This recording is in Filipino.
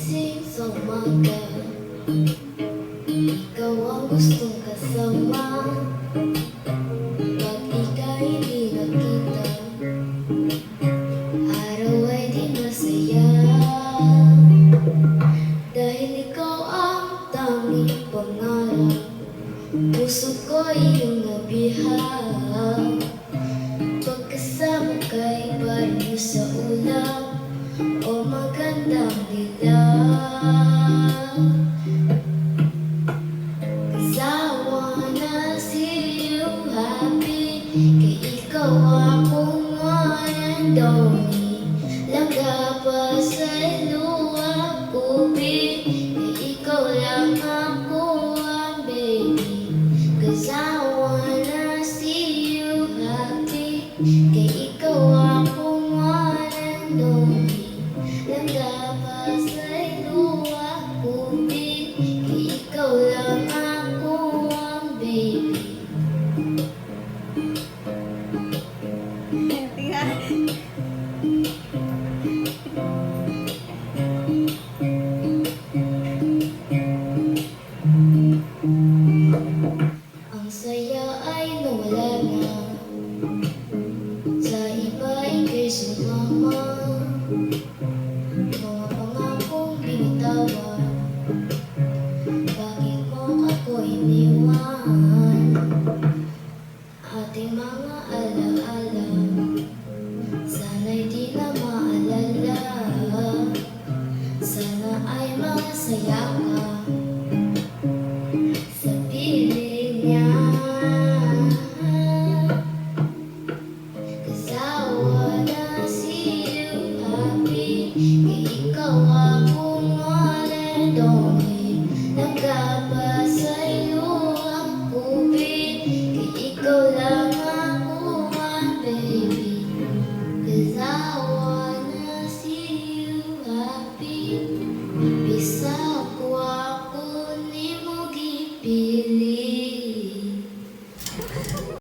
Gising sa umaga, ikaw ang gustong kasama. Pag ika'y di nakita, araw ay di masaya. Dahil ikaw ang tanging pangarap, puso ko iyong nabihag. Pagkasama ka'y parang sa ulap o magandang dilag. 'Cause I wanna see you happy, kay ikaw akong one and only. Langga pa sa luha ko, kay ikaw lang ako ang baby. 'Cause I wanna see you happy, kay ikaw akong one and only. Langga pa sa luha ko, kay ikaw lang ako ang baby. Ang saya ay nawala na, sa iba ika'y sumama. Mga pangakong binitawan, bakit mo ako iniwan? Ating mga alaala, sana'y di na maalala. Sana ay masaya ka sa piling niya. 'Cause I wanna see you happy, kay ikaw